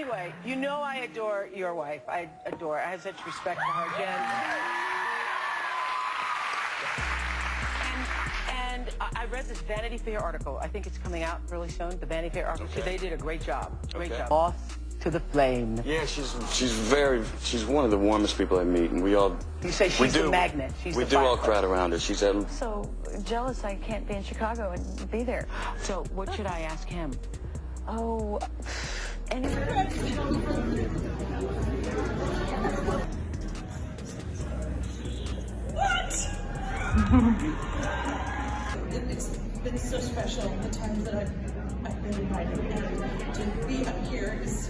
Anyway, you know I adore your wife. I have such respect for her, Jen. And I read this Vanity Fair article. I think it's coming out really soon, the Vanity Fair article. Okay. They did a great job. Great job. Off to the flame. Yeah, she's one of the warmest people I meet, and we all... You say she's the magnet. We do all crowd around her. She's at... So jealous I can't be in Chicago and be there. So what should I ask him? Oh, What? It's been so special the times that I've been invited, and to be up here is...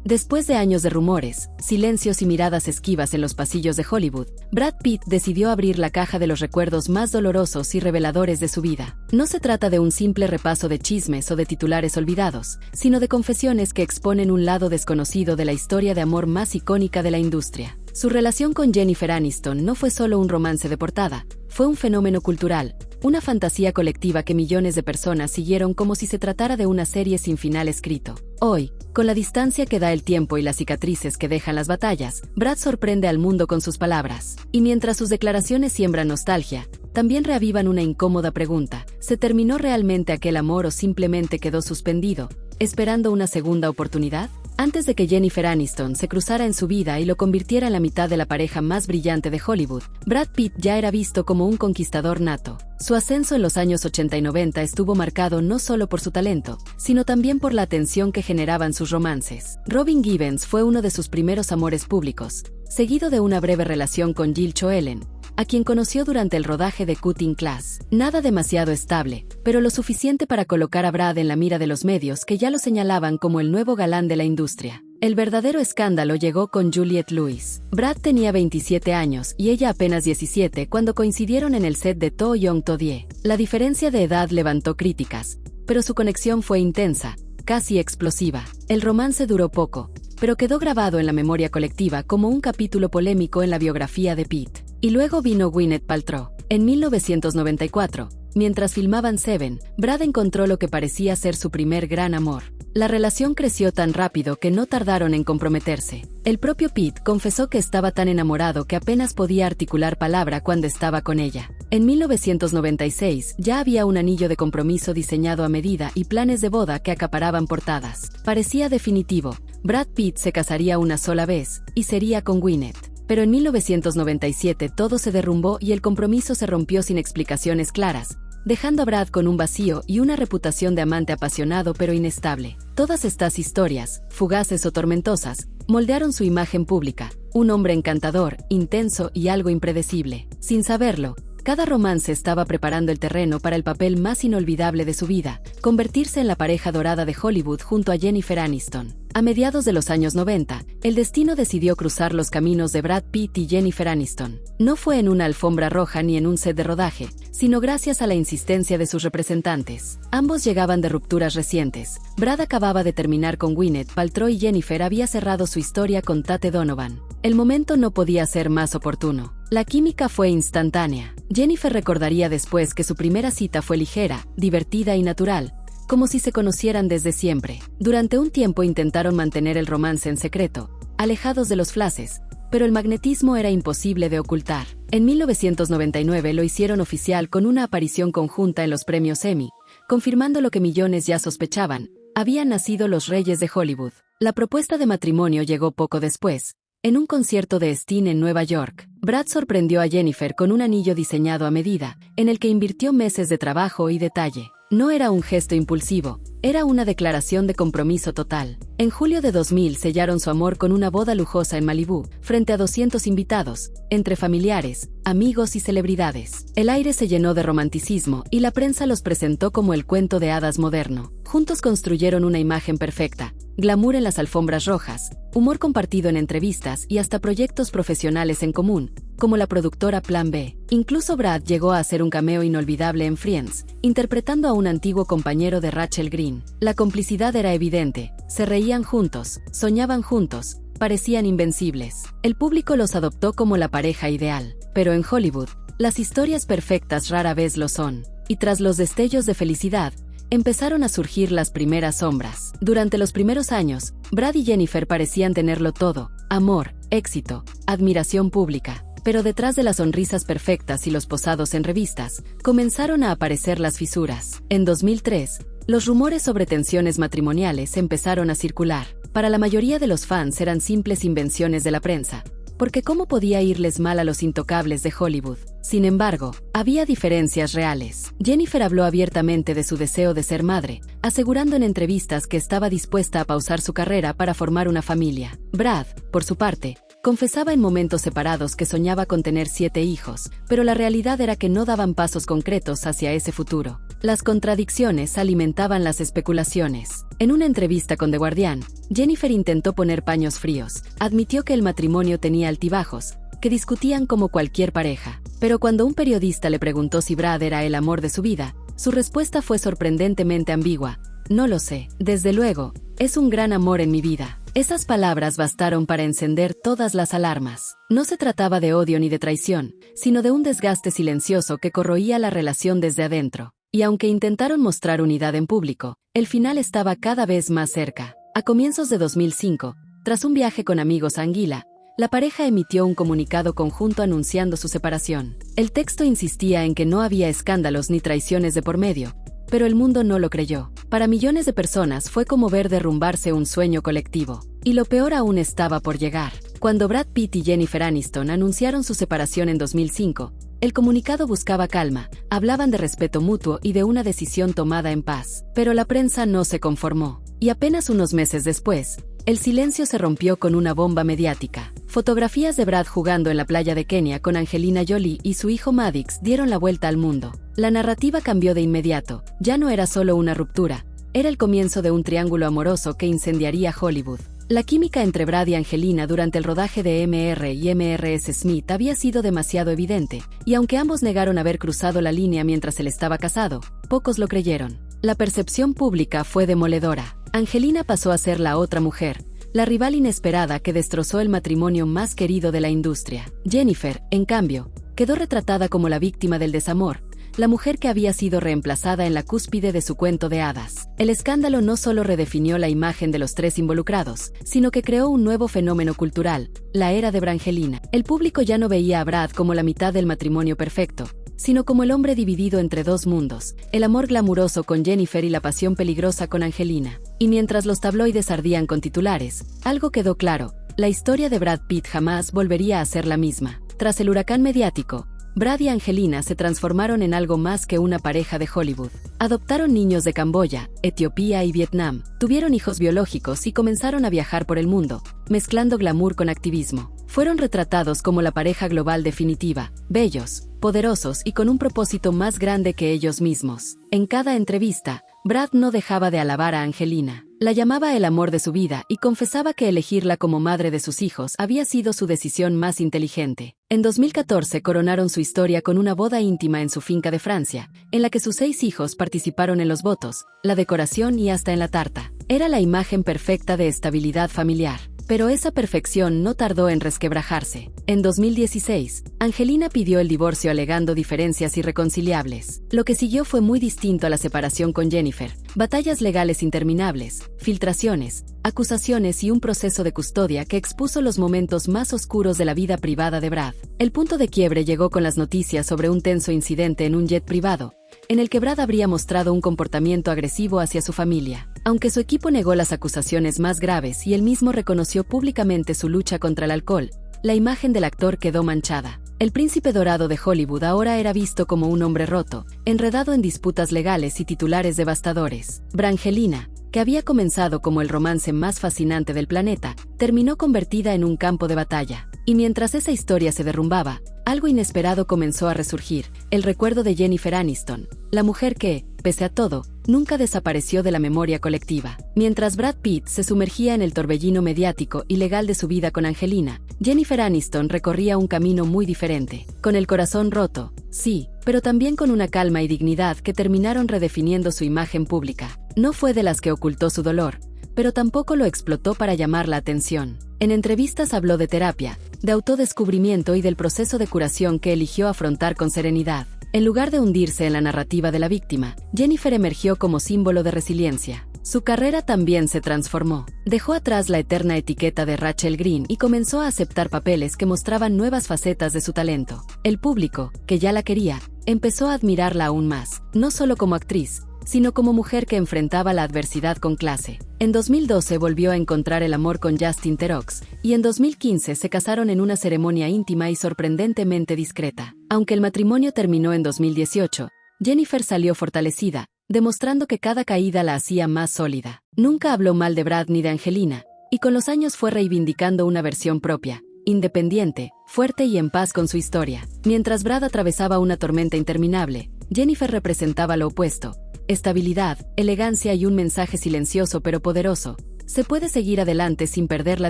Después de años de rumores, silencios y miradas esquivas en los pasillos de Hollywood, Brad Pitt decidió abrir la caja de los recuerdos más dolorosos y reveladores de su vida. No se trata de un simple repaso de chismes o de titulares olvidados, sino de confesiones que exponen un lado desconocido de la historia de amor más icónica de la industria. Su relación con Jennifer Aniston no fue solo un romance de portada, fue un fenómeno cultural, una fantasía colectiva que millones de personas siguieron como si se tratara de una serie sin final escrito. Hoy, con la distancia que da el tiempo y las cicatrices que dejan las batallas, Brad sorprende al mundo con sus palabras. Y mientras sus declaraciones siembran nostalgia, también reavivan una incómoda pregunta: ¿se terminó realmente aquel amor o simplemente quedó suspendido, esperando una segunda oportunidad? Antes de que Jennifer Aniston se cruzara en su vida y lo convirtiera en la mitad de la pareja más brillante de Hollywood, Brad Pitt ya era visto como un conquistador nato. Su ascenso en los años 80 y 90 estuvo marcado no solo por su talento, sino también por la atención que generaban sus romances. Robin Givens fue uno de sus primeros amores públicos, seguido de una breve relación con Jill Schoelen, a quien conoció durante el rodaje de Cutting Class. Nada demasiado estable, pero lo suficiente para colocar a Brad en la mira de los medios que ya lo señalaban como el nuevo galán de la industria. El verdadero escándalo llegó con Juliette Lewis. Brad tenía 27 años y ella apenas 17 cuando coincidieron en el set de To Young To Die. La diferencia de edad levantó críticas, pero su conexión fue intensa, casi explosiva. El romance duró poco, pero quedó grabado en la memoria colectiva como un capítulo polémico en la biografía de Pitt. Y luego vino Gwyneth Paltrow. En 1994, mientras filmaban Seven, Brad encontró lo que parecía ser su primer gran amor. La relación creció tan rápido que no tardaron en comprometerse. El propio Pitt confesó que estaba tan enamorado que apenas podía articular palabra cuando estaba con ella. En 1996 ya había un anillo de compromiso diseñado a medida y planes de boda que acaparaban portadas. Parecía definitivo. Brad Pitt se casaría una sola vez, y sería con Gwyneth. Pero en 1997 todo se derrumbó y el compromiso se rompió sin explicaciones claras, dejando a Brad con un vacío y una reputación de amante apasionado pero inestable. Todas estas historias, fugaces o tormentosas, moldearon su imagen pública, un hombre encantador, intenso y algo impredecible. Sin saberlo, cada romance estaba preparando el terreno para el papel más inolvidable de su vida, convertirse en la pareja dorada de Hollywood junto a Jennifer Aniston. A mediados de los años 90, el destino decidió cruzar los caminos de Brad Pitt y Jennifer Aniston. No fue en una alfombra roja ni en un set de rodaje, sino gracias a la insistencia de sus representantes. Ambos llegaban de rupturas recientes. Brad acababa de terminar con Gwyneth Paltrow y Jennifer había cerrado su historia con Tate Donovan. El momento no podía ser más oportuno. La química fue instantánea. Jennifer recordaría después que su primera cita fue ligera, divertida y natural, como si se conocieran desde siempre. Durante un tiempo intentaron mantener el romance en secreto, alejados de los flashes, pero el magnetismo era imposible de ocultar. En 1999 lo hicieron oficial con una aparición conjunta en los premios Emmy, confirmando lo que millones ya sospechaban: habían nacido los reyes de Hollywood. La propuesta de matrimonio llegó poco después. En un concierto de Sting en Nueva York, Brad sorprendió a Jennifer con un anillo diseñado a medida, en el que invirtió meses de trabajo y detalle. No era un gesto impulsivo, era una declaración de compromiso total. En julio de 2000 sellaron su amor con una boda lujosa en Malibú, frente a 200 invitados, entre familiares, amigos y celebridades. El aire se llenó de romanticismo y la prensa los presentó como el cuento de hadas moderno. Juntos construyeron una imagen perfecta: glamour en las alfombras rojas, humor compartido en entrevistas y hasta proyectos profesionales en común, como la productora Plan B. Incluso Brad llegó a hacer un cameo inolvidable en Friends, interpretando a un antiguo compañero de Rachel Green. La complicidad era evidente, se reían juntos, soñaban juntos, parecían invencibles. El público los adoptó como la pareja ideal. Pero en Hollywood, las historias perfectas rara vez lo son. Y tras los destellos de felicidad, empezaron a surgir las primeras sombras. Durante los primeros años, Brad y Jennifer parecían tenerlo todo: amor, éxito, admiración pública. Pero detrás de las sonrisas perfectas y los posados en revistas, comenzaron a aparecer las fisuras. En 2003, los rumores sobre tensiones matrimoniales empezaron a circular. Para la mayoría de los fans eran simples invenciones de la prensa, porque ¿cómo podía irles mal a los intocables de Hollywood? Sin embargo, había diferencias reales. Jennifer habló abiertamente de su deseo de ser madre, asegurando en entrevistas que estaba dispuesta a pausar su carrera para formar una familia. Brad, por su parte, confesaba en momentos separados que soñaba con tener 7 hijos, pero la realidad era que no daban pasos concretos hacia ese futuro. Las contradicciones alimentaban las especulaciones. En una entrevista con The Guardian, Jennifer intentó poner paños fríos. Admitió que el matrimonio tenía altibajos, que discutían como cualquier pareja. Pero cuando un periodista le preguntó si Brad era el amor de su vida, su respuesta fue sorprendentemente ambigua: no lo sé. Desde luego, es un gran amor en mi vida. Esas palabras bastaron para encender todas las alarmas. No se trataba de odio ni de traición, sino de un desgaste silencioso que corroía la relación desde adentro. Y aunque intentaron mostrar unidad en público, el final estaba cada vez más cerca. A comienzos de 2005, tras un viaje con amigos a Anguila, la pareja emitió un comunicado conjunto anunciando su separación. El texto insistía en que no había escándalos ni traiciones de por medio, pero el mundo no lo creyó. Para millones de personas fue como ver derrumbarse un sueño colectivo. Y lo peor aún estaba por llegar. Cuando Brad Pitt y Jennifer Aniston anunciaron su separación en 2005, el comunicado buscaba calma, hablaban de respeto mutuo y de una decisión tomada en paz. Pero la prensa no se conformó. Y apenas unos meses después, el silencio se rompió con una bomba mediática. Fotografías de Brad jugando en la playa de Kenia con Angelina Jolie y su hijo Maddox dieron la vuelta al mundo. La narrativa cambió de inmediato. Ya no era solo una ruptura, era el comienzo de un triángulo amoroso que incendiaría Hollywood. La química entre Brad y Angelina durante el rodaje de MR y MRS Smith había sido demasiado evidente, y aunque ambos negaron haber cruzado la línea mientras él estaba casado, pocos lo creyeron. La percepción pública fue demoledora. Angelina pasó a ser la otra mujer, la rival inesperada que destrozó el matrimonio más querido de la industria. Jennifer, en cambio, quedó retratada como la víctima del desamor, la mujer que había sido reemplazada en la cúspide de su cuento de hadas. El escándalo no solo redefinió la imagen de los tres involucrados, sino que creó un nuevo fenómeno cultural: la era de Brangelina. El público ya no veía a Brad como la mitad del matrimonio perfecto, sino como el hombre dividido entre dos mundos: el amor glamuroso con Jennifer y la pasión peligrosa con Angelina. Y mientras los tabloides ardían con titulares, algo quedó claro: la historia de Brad Pitt jamás volvería a ser la misma. Tras el huracán mediático, Brad y Angelina se transformaron en algo más que una pareja de Hollywood. Adoptaron niños de Camboya, Etiopía y Vietnam, tuvieron hijos biológicos y comenzaron a viajar por el mundo, mezclando glamour con activismo. Fueron retratados como la pareja global definitiva, bellos, poderosos y con un propósito más grande que ellos mismos. En cada entrevista, Brad no dejaba de alabar a Angelina. La llamaba el amor de su vida y confesaba que elegirla como madre de sus hijos había sido su decisión más inteligente. En 2014 coronaron su historia con una boda íntima en su finca de Francia, en la que sus 6 hijos participaron en los votos, la decoración y hasta en la tarta. Era la imagen perfecta de estabilidad familiar. Pero esa perfección no tardó en resquebrajarse. En 2016, Angelina pidió el divorcio alegando diferencias irreconciliables. Lo que siguió fue muy distinto a la separación con Jennifer: batallas legales interminables, filtraciones, acusaciones y un proceso de custodia que expuso los momentos más oscuros de la vida privada de Brad. El punto de quiebre llegó con las noticias sobre un tenso incidente en un jet privado, en el que Brad habría mostrado un comportamiento agresivo hacia su familia. Aunque su equipo negó las acusaciones más graves y él mismo reconoció públicamente su lucha contra el alcohol, la imagen del actor quedó manchada. El príncipe dorado de Hollywood ahora era visto como un hombre roto, enredado en disputas legales y titulares devastadores. Brangelina, que había comenzado como el romance más fascinante del planeta, terminó convertida en un campo de batalla. Y mientras esa historia se derrumbaba, algo inesperado comenzó a resurgir: el recuerdo de Jennifer Aniston, la mujer que, pese a todo, nunca desapareció de la memoria colectiva. Mientras Brad Pitt se sumergía en el torbellino mediático y legal de su vida con Angelina, Jennifer Aniston recorría un camino muy diferente, con el corazón roto, sí, pero también con una calma y dignidad que terminaron redefiniendo su imagen pública. No fue de las que ocultó su dolor, pero tampoco lo explotó para llamar la atención. En entrevistas habló de terapia, de autodescubrimiento y del proceso de curación que eligió afrontar con serenidad. En lugar de hundirse en la narrativa de la víctima, Jennifer emergió como símbolo de resiliencia. Su carrera también se transformó. Dejó atrás la eterna etiqueta de Rachel Green y comenzó a aceptar papeles que mostraban nuevas facetas de su talento. El público, que ya la quería, empezó a admirarla aún más, no solo como actriz, sino como mujer que enfrentaba la adversidad con clase. En 2012 volvió a encontrar el amor con Justin Theroux, y en 2015 se casaron en una ceremonia íntima y sorprendentemente discreta. Aunque el matrimonio terminó en 2018, Jennifer salió fortalecida, demostrando que cada caída la hacía más sólida. Nunca habló mal de Brad ni de Angelina, y con los años fue reivindicando una versión propia, independiente, fuerte y en paz con su historia. Mientras Brad atravesaba una tormenta interminable, Jennifer representaba lo opuesto: estabilidad, elegancia y un mensaje silencioso pero poderoso. Se puede seguir adelante sin perder la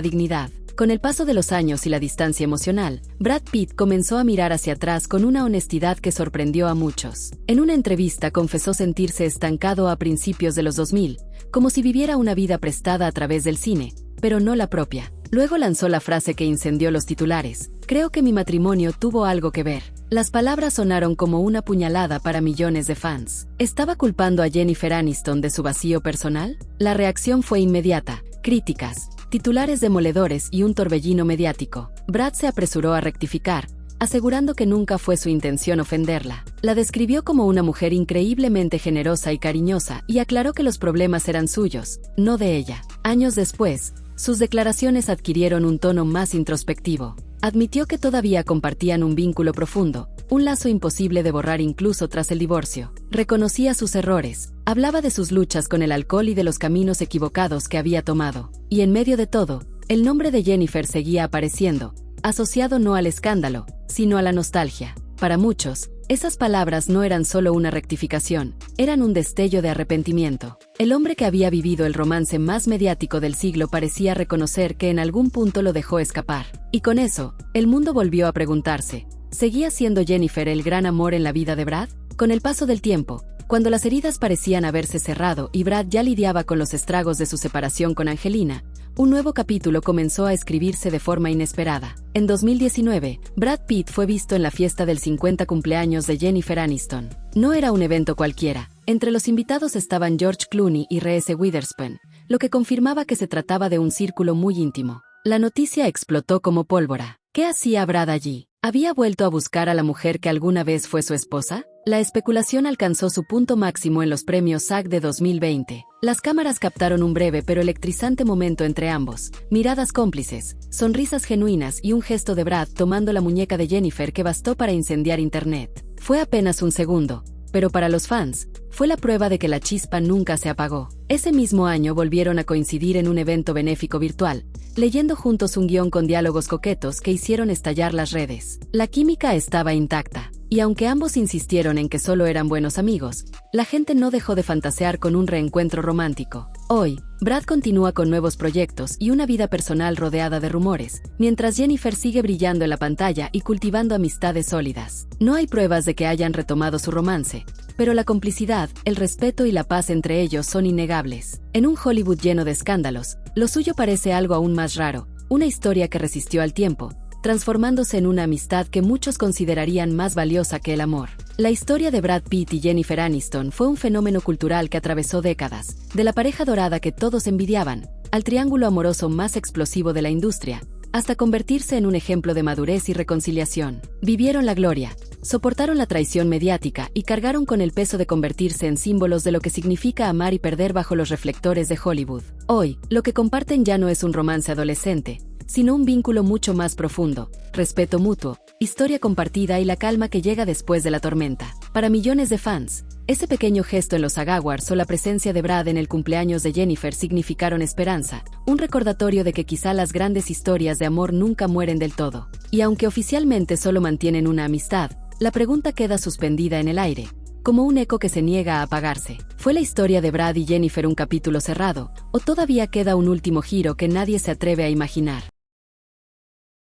dignidad. Con el paso de los años y la distancia emocional, Brad Pitt comenzó a mirar hacia atrás con una honestidad que sorprendió a muchos. En una entrevista confesó sentirse estancado a principios de los 2000, como si viviera una vida prestada a través del cine, pero no la propia. Luego lanzó la frase que incendió los titulares: "Creo que mi matrimonio tuvo algo que ver". Las palabras sonaron como una puñalada para millones de fans. ¿Estaba culpando a Jennifer Aniston de su vacío personal? La reacción fue inmediata: críticas, titulares demoledores y un torbellino mediático. Brad se apresuró a rectificar, asegurando que nunca fue su intención ofenderla. La describió como una mujer increíblemente generosa y cariñosa y aclaró que los problemas eran suyos, no de ella. Años después, sus declaraciones adquirieron un tono más introspectivo. Admitió que todavía compartían un vínculo profundo, un lazo imposible de borrar incluso tras el divorcio. Reconocía sus errores, hablaba de sus luchas con el alcohol y de los caminos equivocados que había tomado. Y en medio de todo, el nombre de Jennifer seguía apareciendo, asociado no al escándalo, sino a la nostalgia. Para muchos, esas palabras no eran solo una rectificación, eran un destello de arrepentimiento. El hombre que había vivido el romance más mediático del siglo parecía reconocer que en algún punto lo dejó escapar. Y con eso, el mundo volvió a preguntarse: ¿seguía siendo Jennifer el gran amor en la vida de Brad? Con el paso del tiempo, cuando las heridas parecían haberse cerrado y Brad ya lidiaba con los estragos de su separación con Angelina, un nuevo capítulo comenzó a escribirse de forma inesperada. En 2019, Brad Pitt fue visto en la fiesta del 50 cumpleaños de Jennifer Aniston. No era un evento cualquiera. Entre los invitados estaban George Clooney y Reese Witherspoon, lo que confirmaba que se trataba de un círculo muy íntimo. La noticia explotó como pólvora. ¿Qué hacía Brad allí? ¿Había vuelto a buscar a la mujer que alguna vez fue su esposa? La especulación alcanzó su punto máximo en los premios SAG de 2020. Las cámaras captaron un breve pero electrizante momento entre ambos, miradas cómplices, sonrisas genuinas y un gesto de Brad tomando la muñeca de Jennifer que bastó para incendiar Internet. Fue apenas un segundo, pero para los fans, fue la prueba de que la chispa nunca se apagó. Ese mismo año volvieron a coincidir en un evento benéfico virtual, leyendo juntos un guión con diálogos coquetos que hicieron estallar las redes. La química estaba intacta, y aunque ambos insistieron en que solo eran buenos amigos, la gente no dejó de fantasear con un reencuentro romántico. Hoy, Brad continúa con nuevos proyectos y una vida personal rodeada de rumores, mientras Jennifer sigue brillando en la pantalla y cultivando amistades sólidas. No hay pruebas de que hayan retomado su romance, pero la complicidad, el respeto y la paz entre ellos son innegables. En un Hollywood lleno de escándalos, lo suyo parece algo aún más raro, una historia que resistió al tiempo, transformándose en una amistad que muchos considerarían más valiosa que el amor. La historia de Brad Pitt y Jennifer Aniston fue un fenómeno cultural que atravesó décadas, de la pareja dorada que todos envidiaban, al triángulo amoroso más explosivo de la industria, hasta convertirse en un ejemplo de madurez y reconciliación. Vivieron la gloria, soportaron la traición mediática y cargaron con el peso de convertirse en símbolos de lo que significa amar y perder bajo los reflectores de Hollywood. Hoy, lo que comparten ya no es un romance adolescente, sino un vínculo mucho más profundo, respeto mutuo, historia compartida y la calma que llega después de la tormenta. Para millones de fans, ese pequeño gesto en los SAG Awards o la presencia de Brad en el cumpleaños de Jennifer significaron esperanza, un recordatorio de que quizá las grandes historias de amor nunca mueren del todo. Y aunque oficialmente solo mantienen una amistad, la pregunta queda suspendida en el aire, como un eco que se niega a apagarse. ¿Fue la historia de Brad y Jennifer un capítulo cerrado, o todavía queda un último giro que nadie se atreve a imaginar?